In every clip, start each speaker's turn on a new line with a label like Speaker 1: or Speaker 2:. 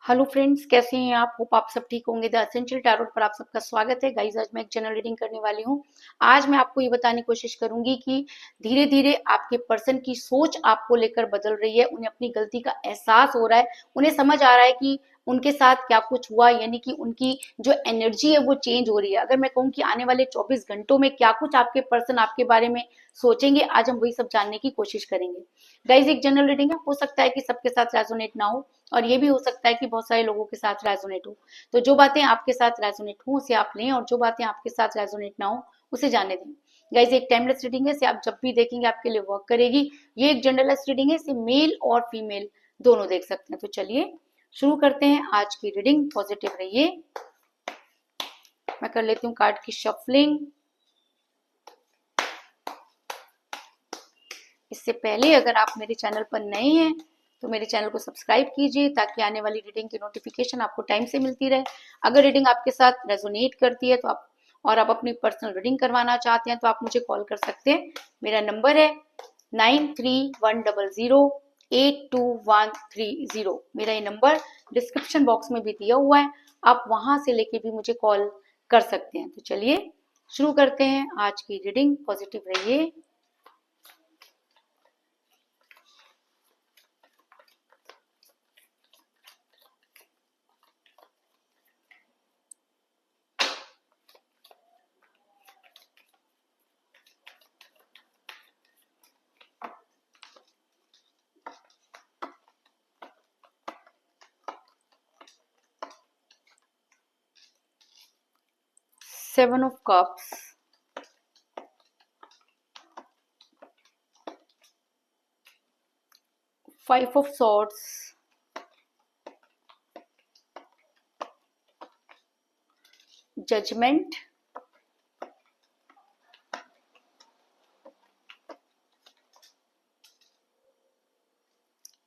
Speaker 1: Hello friends, कैसे हैं आप? होप आप सब ठीक होंगे। द एसेंशियल टैरोट पर आप सबका स्वागत है गाइस। आज मैं एक जनरल रीडिंग करने वाली हूँ। आज मैं आपको ये बताने की कोशिश करूंगी कि धीरे धीरे आपके पर्सन की सोच आपको लेकर बदल रही है। उन्हें अपनी गलती का एहसास हो रहा है। उन्हें समझ आ रहा है कि उनके साथ क्या कुछ हुआ, यानी कि उनकी जो एनर्जी है वो चेंज हो रही है। अगर मैं कहूँ कि आने वाले 24 घंटों में क्या कुछ आपके पर्सन आपके बारे में सोचेंगे, आज हम वही सब जानने की कोशिश करेंगे। गाइस, एक जनरल रीडिंग है, हो सकता है कि सबके साथ रेजोनेट ना हो, और ये भी हो सकता है कि बहुत सारे लोगों के साथ रेजोनेट हो। तो जो बातें आपके साथ रेजोनेट हो उसे आप लें, और जो बातें आपके साथ रेजोनेट ना हो उसे जाने दें। गाइज, एक टाइमलेस रीडिंग है, इसे आप जब भी देखेंगे आपके लिए वर्क करेगी। ये एक जनरलेस रीडिंग है, इसे मेल और फीमेल दोनों देख सकते हैं। तो चलिए शुरू करते हैं आज की रीडिंग। पॉजिटिव रहिए। मैं कर लेती हूँ कार्ड की शफलिंग। इससे पहले अगर आप मेरे चैनल पर नए हैं तो मेरे चैनल को सब्सक्राइब कीजिए, ताकि आने वाली रीडिंग की नोटिफिकेशन आपको टाइम से मिलती रहे। अगर रीडिंग आपके साथ रेजोनेट करती है तो आप अपनी पर्सनल रीडिंग करवाना चाहते हैं तो आप मुझे कॉल कर सकते हैं। मेरा नंबर है 9310082130। मेरा ये नंबर डिस्क्रिप्शन बॉक्स में भी दिया हुआ है, आप वहां से लेके भी मुझे कॉल कर सकते हैं। तो चलिए शुरू करते हैं आज की रीडिंग। पॉजिटिव रहिए। Seven of Cups, Five of Swords, Judgment,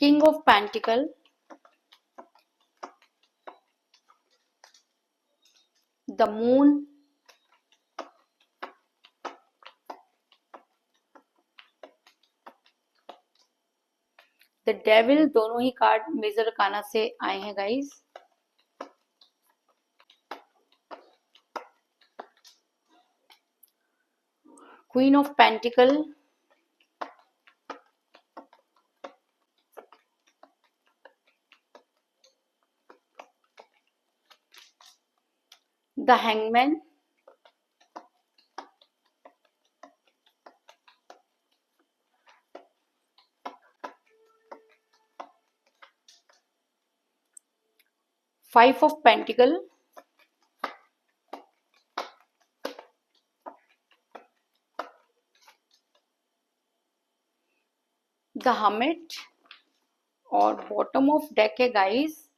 Speaker 1: King of Pentacle, the Moon, the devil. दोनों ही कार्ड मेजर अरकाना से आए हैं guys. Queen of pentacle, the hangman, five of pentacle, the hermit, और बॉटम ऑफ डेक है guys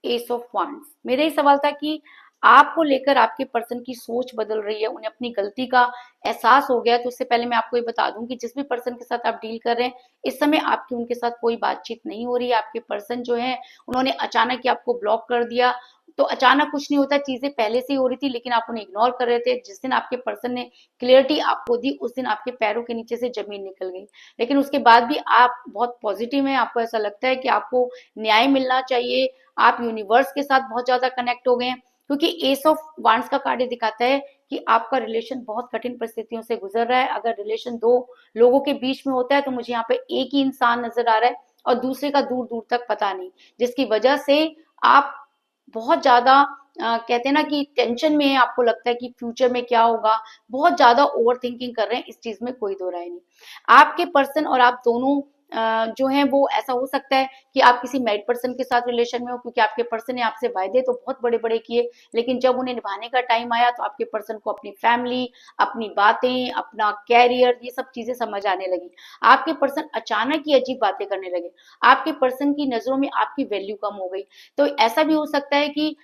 Speaker 1: S of wands. मेरा ये सवाल था कि आपको लेकर आपके पर्सन की सोच बदल रही है, उन्हें अपनी गलती का एहसास हो गया। तो उससे पहले मैं आपको ये बता दूं कि जिस भी पर्सन के साथ आप डील कर रहे हैं, इस समय आपकी उनके साथ कोई बातचीत नहीं हो रही है। आपके पर्सन जो है उन्होंने अचानक ही आपको ब्लॉक कर दिया। तो अचानक कुछ नहीं होता, चीजें पहले से ही हो रही थी, लेकिन आप उन्हें इग्नोर कर रहे थे। जिस दिन आपके पर्सन ने क्लियरिटी आपको दी, उस दिन आपके पैरों के नीचे से जमीन निकल गई। लेकिन उसके बाद भी आप बहुत पॉजिटिव हैं। आपको ऐसा लगता है कि आपको न्याय मिलना चाहिए। आप यूनिवर्स के साथ बहुत ज्यादा कनेक्ट हो गए हैं, क्योंकि एस ऑफ वांड्स का कार्ड दिखाता है कि आपका रिलेशन बहुत कठिन परिस्थितियों से गुजर रहा है। अगर रिलेशन दो लोगों के बीच में होता है तो मुझे यहाँ पे एक ही इंसान नजर आ रहा है और दूसरे का दूर दूर तक पता नहीं, जिसकी वजह से आप बहुत ज्यादा कहते हैं ना कि टेंशन में है। आपको लगता है कि फ्यूचर में क्या होगा, बहुत ज्यादा ओवर थिंकिंग कर रहे हैं। इस चीज में कोई दो राय नहीं। आपके पर्सन और आप दोनों जो है वो ऐसा हो सकता है कि आप किसी मैरिड पर्सन के साथ रिलेशन में हो, क्योंकि आपके पर्सन ने आपसे वायदे तो बहुत बड़े बड़े किए, लेकिन जब उन्हें निभाने का टाइम आया तो आपके पर्सन को अपनी फैमिली, अपनी बातें, अपना कैरियर, ये सब चीजें समझ आने लगी। आपके पर्सन अचानक ही अजीब बातें करने लगे। आपके पर्सन की नजरों में आपकी वैल्यू कम हो गई। तो ऐसा भी हो सकता है कि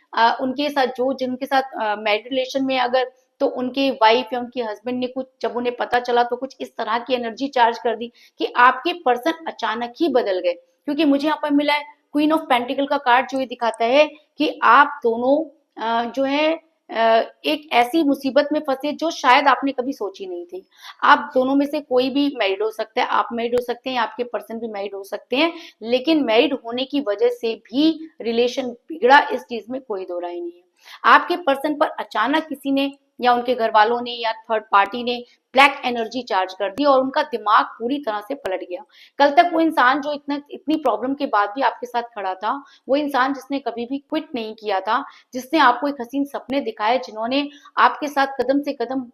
Speaker 1: उनके साथ जो जिनके साथ मैरिड रिलेशन में अगर, तो उनके वाइफ या उनके हस्बैंड ने कुछ, जब उन्हें पता चला तो कुछ इस तरह की एनर्जी चार्ज कर दी कि आपके पर्सन अचानक ही बदल गए। क्योंकि मुझे यहाँ पर मिला है क्वीन ऑफ पेंटिकल का कार्ड, जो ये दिखाता है कि आप दोनों जो है एक ऐसी मुसीबत में फंसे जो शायद आपने कभी सोची नहीं थी। आप दोनों में से कोई भी मैरिड हो सकता है, आप मैरिड हो सकते हैं या आपके पर्सन भी मैरिड हो सकते हैं, लेकिन मैरिड होने की वजह से भी रिलेशन बिगड़ा, इस चीज में कोई दो राय नहीं है। आपके पर्सन पर अचानक किसी ने या उनके घर वालों ने या थर्ड पार्टी ने ब्लैक एनर्जी चार्ज कर दी और उनका दिमाग पूरी तरह से पलट गया। कल तक वो इंसान जो इतनी प्रॉब्लम के बाद भी आपके साथ खड़ा था, वो इंसान जिसने कभी भी क्विट नहीं किया था, जिसने आपको एक हसीन सपने दिखाए, जिन्होंने आपके साथ कदम से कदम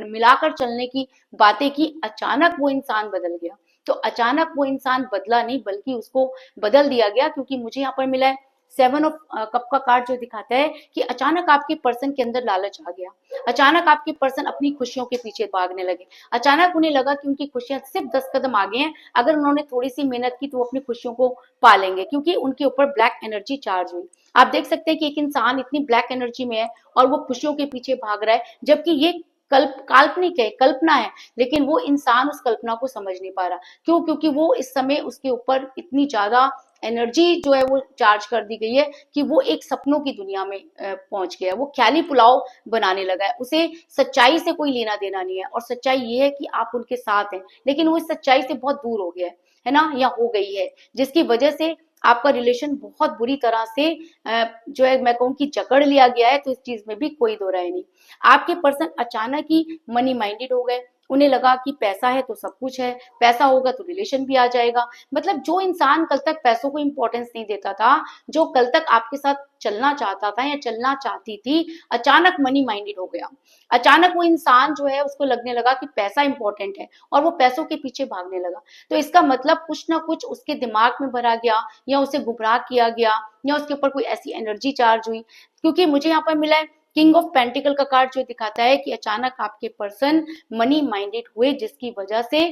Speaker 1: मिलाकर चलने की बातें की, अचानक वो इंसान बदल गया। तो अचानक वो इंसान बदला नहीं, बल्कि उसको बदल दिया गया, क्योंकि मुझे यहाँ पर मिला है 7 ऑफ कप का कार्ड, जो दिखाता है कि अचानक आपके पर्सन के अंदर लालच आ गया। अचानक आपके पर्सन अपनी खुशियों के पीछे भागने लगे। अचानक उन्हें लगा कि उनकी खुशियां सिर्फ 10 कदम आगे हैं, अगर उन्होंने थोड़ी सी मेहनत की तो वो अपनी खुशियों को पालेंगे, क्योंकि उनके ऊपर ब्लैक एनर्जी चार्ज हुई। आप देख सकते हैं कि एक इंसान इतनी ब्लैक एनर्जी में है और वो खुशियों के पीछे भाग रहा है, जबकि ये काल्पनिक है, कल्पना है, लेकिन वो इंसान उस कल्पना को समझ नहीं पा रहा। क्यों? क्योंकि वो इस समय उसके ऊपर इतनी ज्यादा एनर्जी जो है वो चार्ज कर दी गई है कि वो एक सपनों की दुनिया में पहुंच गया। वो ख्याली पुलाव बनाने लगा है। उसे सच्चाई से कोई लेना देना नहीं है, और सच्चाई ये है कि आप उनके साथ हैं, लेकिन वो इस सच्चाई से बहुत दूर हो गया है ना, या हो गई है, जिसकी वजह से आपका रिलेशन बहुत बुरी तरह से जो है मैं कहूँ कि जकड़ लिया गया है। तो इस चीज में भी कोई दो राय नहीं। आपके पर्सन अचानक ही मनी माइंडेड हो गए। उन्हें लगा कि पैसा है तो सब कुछ है, पैसा होगा तो रिलेशन भी आ जाएगा। मतलब जो इंसान कल तक पैसों को इंपॉर्टेंस नहीं देता था, जो कल तक आपके साथ चलना चाहता था या चलना चाहती थी, अचानक मनी माइंडेड हो गया। अचानक वो इंसान जो है उसको लगने लगा कि पैसा इंपॉर्टेंट है, और वो पैसों के पीछे भागने लगा। तो इसका मतलब कुछ ना कुछ उसके दिमाग में भरा गया, या उसे गुमराह किया गया, या उसके ऊपर कोई ऐसी एनर्जी चार्ज हुई। क्योंकि मुझे यहाँ पर मिला है किंग ऑफ पेंटिकल का कार्ड, जो दिखाता है कि अचानक आपके पर्सन मनी माइंडेड हुए, जिसकी वजह से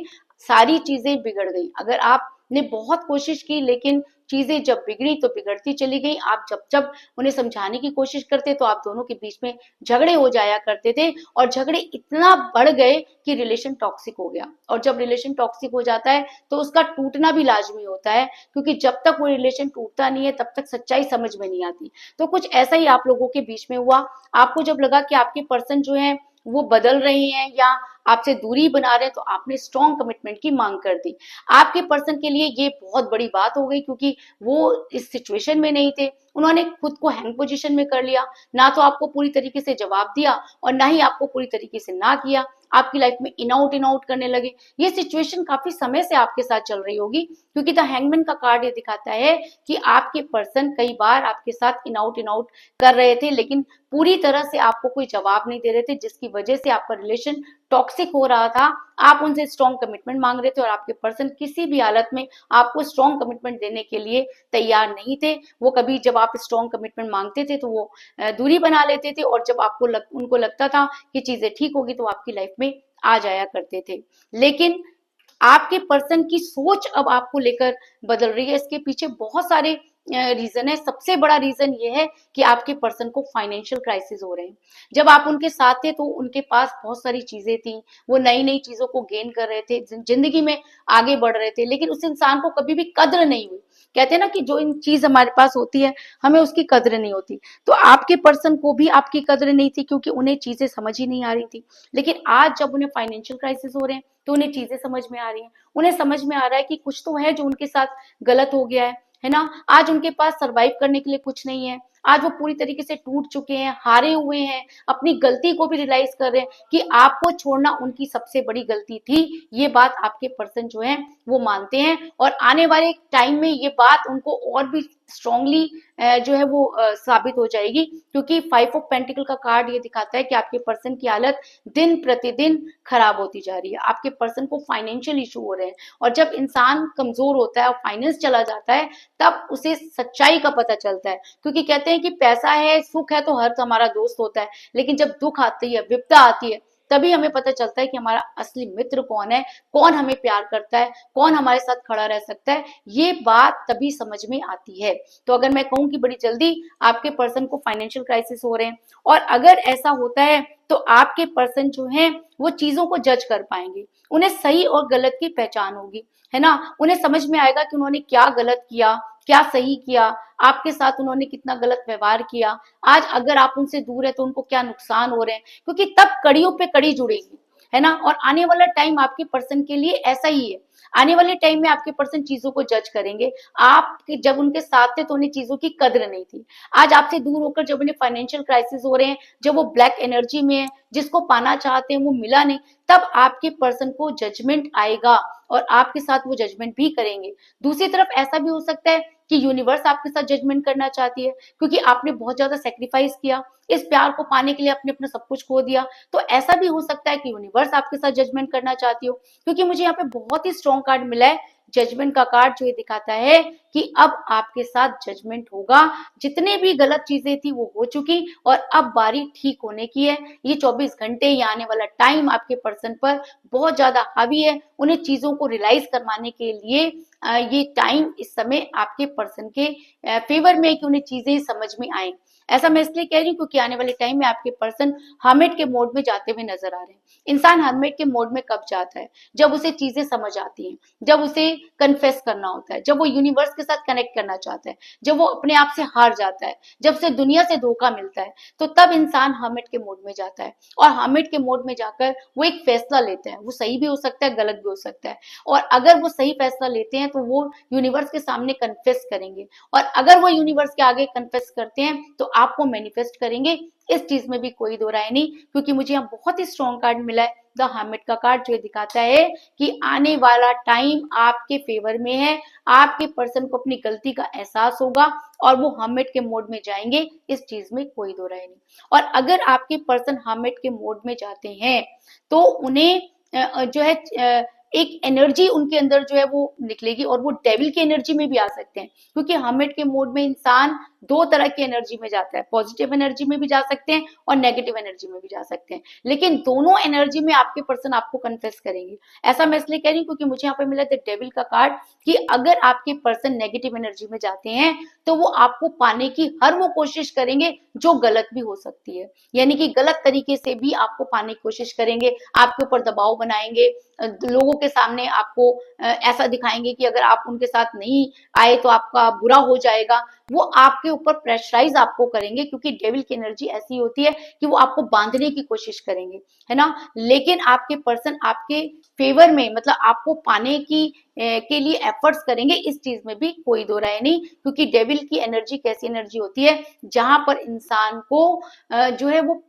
Speaker 1: सारी चीजें बिगड़ गई। अगर आपने बहुत कोशिश की, लेकिन चीजें जब बिगड़ी तो बिगड़ती चली गई। आप जब जब उन्हें समझाने की कोशिश करते तो आप दोनों के बीच में झगड़े हो जाया करते थे, और झगड़े इतना बढ़ गए कि रिलेशन टॉक्सिक हो गया। और जब रिलेशन टॉक्सिक हो जाता है तो उसका टूटना भी लाजमी होता है, क्योंकि जब तक वो रिलेशन टूटता नहीं है तब तक सच्चाई समझ में नहीं आती। तो कुछ ऐसा ही आप लोगों के बीच में हुआ। आपको जब लगा कि आपके पर्सन जो है वो बदल रहे हैं या आपसे दूरी बना रहे हैं, तो आपने स्ट्रॉन्ग कमिटमेंट की मांग कर दी। आपके पर्सन के लिए ये बहुत बड़ी बात हो गई, क्योंकि वो इस सिचुएशन में नहीं थे। उन्होंने खुद को हैंग पोजीशन में कर लिया, ना तो आपको पूरी तरीके से जवाब दिया और ना ही आपको पूरी तरीके से ना किया। आपकी लाइफ में इन आउट करने लगे। ये सिचुएशन काफी समय से आपके साथ चल रही होगी, क्योंकि द हैंगमैन का कार्ड ये दिखाता है कि आपके पर्सन कई बार आपके साथ इन आउट कर रहे थे, लेकिन पूरी तरह से आपको कोई जवाब नहीं दे रहे थे, जिसकी वजह से आपका रिलेशन टॉक्सिक हो रहा था। आप उनसे स्ट्रॉन्ग कमिटमेंट मांग रहे थे, और आपके पर्सन किसी भी हालत में आपको स्ट्रॉन्ग कमिटमेंट देने के लिए तैयार नहीं थे। वो कभी जब आप स्ट्रॉन्ग कमिटमेंट मांगते थे तो वो दूरी बना लेते थे, और जब उनको लगता था कि चीजें ठीक होगी तो वो आपकी लाइफ में आ जाया करते थे। लेकिन आपके पर्सन की सोच अब आपको लेकर बदल रही है। इसके पीछे बहुत सारे रीजन है। सबसे बड़ा रीजन ये है कि आपके पर्सन को फाइनेंशियल क्राइसिस हो रहे हैं। जब आप उनके साथ थे तो उनके पास बहुत सारी चीजें थी, वो नई नई चीजों को गेन कर रहे थे, जिंदगी में आगे बढ़ रहे थे, लेकिन उस इंसान को कभी भी कद्र नहीं हुई। कहते हैं ना कि जो इन चीज हमारे पास होती है हमें उसकी कद्र नहीं होती। तो आपके पर्सन को भी आपकी कद्र नहीं थी, क्योंकि उन्हें चीजें समझ ही नहीं आ रही थी। लेकिन आज जब उन्हें फाइनेंशियल क्राइसिस हो रहे हैं तो उन्हें चीजें समझ में आ रही हैं। उन्हें समझ में आ रहा है कि कुछ तो है जो उनके साथ गलत हो गया है ना। आज उनके पास सरवाइव करने के लिए कुछ नहीं है। आज वो पूरी तरीके से टूट चुके हैं, हारे हुए हैं, अपनी गलती को भी रियलाइज कर रहे हैं कि आपको छोड़ना उनकी सबसे बड़ी गलती थी। ये बात आपके पर्सन जो है वो मानते हैं, और आने वाले टाइम में ये बात उनको और भी स्ट्रांगली जो है वो साबित हो जाएगी, क्योंकि 5 ऑफ पेंटिकल का कार्ड ये दिखाता है कि आपके पर्सन की हालत दिन प्रतिदिन खराब होती जा रही है। आपके पर्सन को फाइनेंशियल इशू हो रहे हैं, और जब इंसान कमजोर होता है और फाइनेंस चला जाता है तब उसे सच्चाई का पता चलता है। क्योंकि कहते हैं कि पैसा है, सुख है तो हर हमारा दोस्त होता है, लेकिन जब दुख आती है, विपदा आती है, तभी हमें पता चलता है कि हमारा असली मित्र कौन है, कौन हमें प्यार करता है, कौन हमारे साथ खड़ा रह सकता है। ये बात तभी समझ में आती है। तो अगर मैं कहूँ कि बड़ी जल्दी आपके पर्सन को फाइनेंशियल क्राइसिस हो रहे हैं, और अगर ऐसा होता है तो आपके पर्सन जो है वो चीजों को जज कर पाएंगे। उन्हें सही और गलत की पहचान होगी, है ना। उन्हें समझ में आएगा कि उन्होंने क्या गलत किया, क्या सही किया, आपके साथ उन्होंने कितना गलत व्यवहार किया, आज अगर आप उनसे दूर है तो उनको क्या नुकसान हो रहे हैं, क्योंकि तब कड़ियों पे कड़ी जुड़ेगी, है ना। और आने वाला टाइम आपके पर्सन के लिए ऐसा ही है। आने वाले टाइम में आपके पर्सन चीजों को जज करेंगे। आप जब उनके साथ थे तो उन्हें चीजों की कद्र नहीं थी। आज आपसे दूर होकर जब उन्हें फाइनेंशियल क्राइसिस हो रहे हैं, जब वो ब्लैक एनर्जी में है, जिसको पाना चाहते हैं वो मिला नहीं, तब आपके पर्सन को जजमेंट आएगा और आपके साथ वो जजमेंट भी करेंगे। दूसरी तरफ ऐसा भी हो सकता है कि यूनिवर्स आपके साथ जजमेंट करना चाहती है, क्योंकि आपने बहुत ज्यादा सेक्रीफाइस किया, इस प्यार को पाने के लिए आपने अपना सब कुछ खो दिया। तो ऐसा भी हो सकता है कि यूनिवर्स आपके साथ जजमेंट करना चाहती हो, क्योंकि मुझे यहाँ पे बहुत ही स्ट्रॉन्ग कार्ड मिला है। जजमेंट का कार्ड जो ये दिखाता है कि अब आपके साथ जजमेंट होगा, जितने भी गलत चीजें थी वो हो चुकी और अब बारी ठीक होने की है। ये 24 घंटे, ये आने वाला टाइम आपके पर्सन पर बहुत ज्यादा हावी है। उन्हें चीजों को रियलाइज करवाने के लिए ये टाइम इस समय आपके पर्सन के फेवर में है कि उन्हें चीजें समझ में आए। ऐसा मैं इसलिए कह रही हूँ क्योंकि आने वाले टाइम में आपके पर्सन हर्मिट के मोड में जाते हुए नजर आ रहे हैं। इंसान हर्मिट के मोड में कब जाता है? जब उसे चीजें समझ आती हैं, जब उसे कन्फेस करना होता है, जब वो यूनिवर्स के साथ कनेक्ट करना चाहता है, जब वो अपने आप से हार जाता है, जब से दुनिया से धोखा मिलता है, तो तब इंसान हर्मिट के मोड में जाता है। और हर्मिट के मोड में जाकर वो एक फैसला लेते हैं। वो सही भी हो सकता है, गलत भी हो सकता है। और अगर वो सही फैसला लेते हैं तो वो यूनिवर्स के सामने कन्फेस करेंगे, और अगर वो यूनिवर्स के आगे कन्फेस करते हैं तो आपको मैनिफेस्ट करेंगे। इस चीज में भी कोई दो राय नहीं, क्योंकि मुझे यहाँ बहुत ही स्ट्रॉन्ग कार्ड मिला है, द हर्मिट का कार्ड, जो ये दिखाता है कि आने वाला टाइम आपके फेवर में है। आपके पर्सन को अपनी गलती का एहसास होगा और वो हर्मिट के मोड में जाएंगे। इस चीज में कोई दो राय नहीं। और अगर आपके पर्सन हर्मिट के मोड में जाते हैं तो उन्हें जो है एक एनर्जी उनके अंदर जो है वो निकलेगी, और वो डेविल की एनर्जी में भी आ सकते हैं, क्योंकि हर्मिट के मोड में इंसान दो तरह की एनर्जी में जाता है। पॉजिटिव एनर्जी में भी जा सकते हैं और नेगेटिव एनर्जी में भी जा सकते हैं, लेकिन दोनों एनर्जी में आपके पर्सन आपको कन्फेस करेंगे। ऐसा मैं इसलिए कह रही हूँ क्योंकि मुझे यहाँ पे मिला द डेविल का कार्ड, कि अगर आपके पर्सन नेगेटिव एनर्जी में जाते हैं तो वो आपको पाने की हर वो कोशिश करेंगे जो गलत भी हो सकती है। यानी कि गलत तरीके से भी आपको पाने की कोशिश करेंगे, आपके ऊपर दबाव बनाएंगे, लोगों के सामने आपको ऐसा दिखाएंगे कि अगर आप उनके साथ नहीं आए तो आपका बुरा हो जाएगा। वो आपके ऊपर प्रेशराइज आपको करेंगे, क्योंकि डेविल की एनर्जी ऐसी होती है कि वो आपको बांधने की कोशिश करेंगे, है ना। लेकिन आपके पर्सन आपके फेवर में, मतलब आपको पाने की के लिए एफर्ट्स करेंगे। इस चीज में भी कोई दो राय नहीं, क्योंकि डेविल की एनर्जी कैसी एनर्जी होती है जहां पर इंसान को जो है वो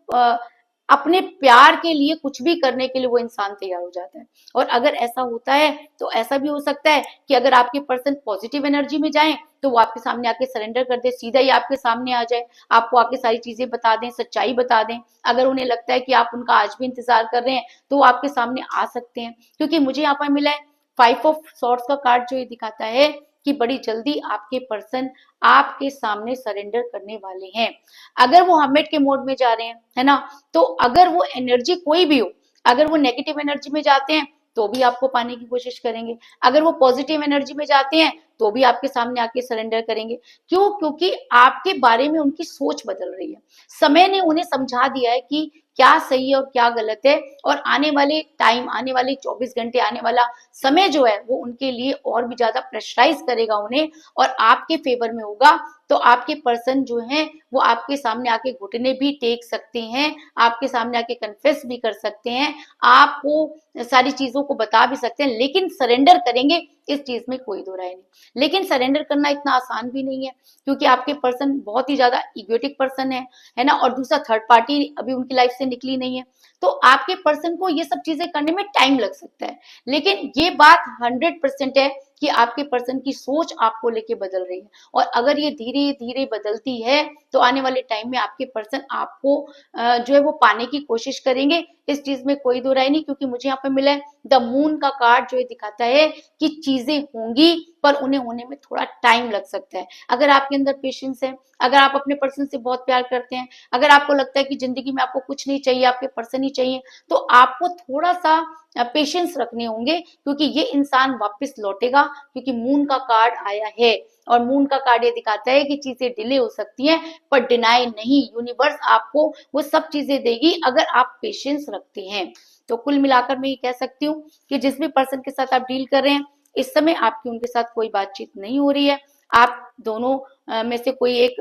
Speaker 1: अपने प्यार के लिए कुछ भी करने के लिए वो इंसान तैयार हो जाता है। और अगर ऐसा होता है तो ऐसा भी हो सकता है कि अगर आपके पर्सन पॉजिटिव एनर्जी में जाएं तो वो आपके सामने आके सरेंडर कर दे, सीधा ही आपके सामने आ जाए, आपको आके सारी चीजें बता दें, सच्चाई बता दें। अगर उन्हें लगता है कि आप उनका आज भी इंतजार कर रहे हैं तो वो आपके सामने आ सकते हैं, क्योंकि मुझे यहाँ पर मिला है 5 ऑफ सॉर्ड्स का कार्ड, जो ये दिखाता है कि बड़ी जल्दी आपके पर्सन आपके सामने सरेंडर करने वाले हैं। अगर वो हर्मिट के मोड में जा रहे हैं, है ना, तो अगर वो एनर्जी कोई भी हो, अगर वो नेगेटिव एनर्जी में जाते हैं तो भी आपको पाने की कोशिश करेंगे, अगर वो पॉजिटिव एनर्जी में जाते हैं तो भी आपके सामने आके सरेंडर करेंगे। क्यों? क्योंकि आपके बारे में उनकी सोच बदल रही है। समय ने उन्हें समझा दिया है कि क्या सही है और क्या गलत है, और आने वाले टाइम, आने वाले 24 घंटे, आने वाला समय जो है वो उनके लिए और भी ज्यादा प्रेशराइज करेगा उन्हें, और आपके फेवर में होगा। तो आपके पर्सन जो हैं वो आपके सामने आके घुटने भी टेक सकते हैं, आपके सामने आके कन्फेस भी कर सकते हैं, आपको सारी चीजों को बता भी सकते हैं, लेकिन सरेंडर करेंगे, इस चीज में कोई दो राय नहीं। लेकिन सरेंडर करना इतना आसान भी नहीं है, क्योंकि आपके पर्सन बहुत ही ज्यादा इगोटिक पर्सन है ना, और दूसरा थर्ड पार्टी अभी उनकी लाइफ से निकली नहीं है। तो आपके पर्सन को ये सब चीजें करने में टाइम लग सकता है, लेकिन ये बात 100% है कि आपके पर्सन की सोच आपको लेके बदल रही है। और अगर ये धीरे धीरे बदलती है तो आने वाले टाइम में आपके पर्सन आपको जो है वो पाने की कोशिश करेंगे। इस चीज में कोई दो राय नहीं, क्योंकि मुझे यहाँ पे मिला है द मून का कार्ड, जो ये दिखाता है कि चीजें होंगी पर उन्हें होने में थोड़ा टाइम लग सकता है। अगर आपके अंदर पेशेंस है, अगर आप अपने पर्सन से बहुत प्यार करते हैं, अगर आपको लगता है कि जिंदगी में आपको कुछ नहीं चाहिए, आपके पर्सन ही चाहिए, तो आपको थोड़ा सा पेशेंस रखने होंगे, क्योंकि ये इंसान वापस लौटेगा। क्योंकि मून का कार्ड आया है, और मून का कार्ड ये दिखाता है कि चीजें डिले हो सकती हैं पर डिनाई नहीं, यूनिवर्स आपको वो सब चीजें देगी अगर आप पेशेंस रखते हैं। तो कुल मिलाकर मैं ये कह सकती हूँ कि जिस भी पर्सन के साथ आप डील कर रहे हैं, इस समय आपकी उनके साथ कोई बातचीत नहीं हो रही है। आप दोनों में से कोई एक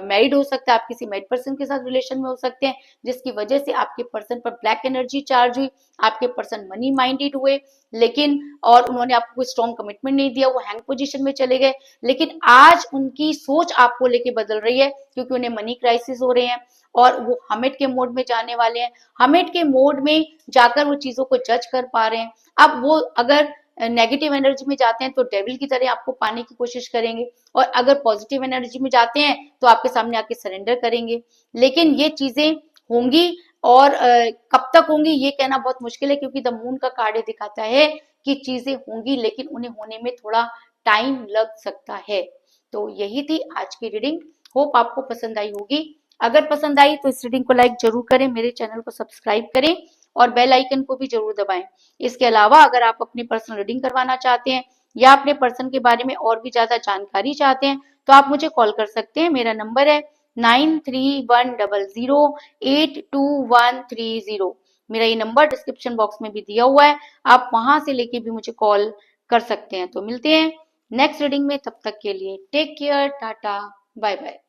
Speaker 1: मैरिड हो सकता है, आप किसी मैरिड पर्सन के साथ रिलेशन में हो सकते हैं, जिसकी वजह से आपके पर्सन पर ब्लैक एनर्जी चार्ज हुई, आपके पर्सन मनी माइंडेड हुए, लेकिन और उन्होंने आपको कोई स्ट्रॉन्ग कमिटमेंट नहीं दिया, वो हैंग पोजीशन में चले गए। लेकिन आज उनकी सोच आपको लेके बदल रही है, क्योंकि उन्हें मनी क्राइसिस हो रहे हैं और वो हमेट के मोड में जाने वाले हैं। हमेट के मोड में जाकर वो चीजों को जज कर पा रहे हैं। अब वो अगर नेगेटिव एनर्जी में जाते हैं तो डेविल की तरह आपको पाने की कोशिश करेंगे, और अगर पॉजिटिव एनर्जी में जाते हैं तो आपके सामने आके सरेंडर करेंगे। लेकिन ये चीजें होंगी, और कब तक होंगी ये कहना बहुत मुश्किल है, क्योंकि द मून का कार्ड दिखाता है कि चीजें होंगी, लेकिन उन्हें होने में थोड़ा टाइम लग सकता है। तो यही थी आज की रीडिंग। होप आपको पसंद आई होगी। अगर पसंद आई तो इस रीडिंग को लाइक जरूर करें, मेरे चैनल को सब्सक्राइब करें और बेल आइकन को भी जरूर दबाएं। इसके अलावा अगर आप अपनी पर्सनल रीडिंग करवाना चाहते हैं या अपने पर्सन के बारे में और भी ज्यादा जानकारी चाहते हैं तो आप मुझे कॉल कर सकते हैं। मेरा नंबर है 9310082130। मेरा ये नंबर डिस्क्रिप्शन बॉक्स में भी दिया हुआ है, आप वहां से लेके भी मुझे कॉल कर सकते हैं। तो मिलते हैं नेक्स्ट रीडिंग में, तब तक के लिए टेक केयर, टाटा, बाय बाय।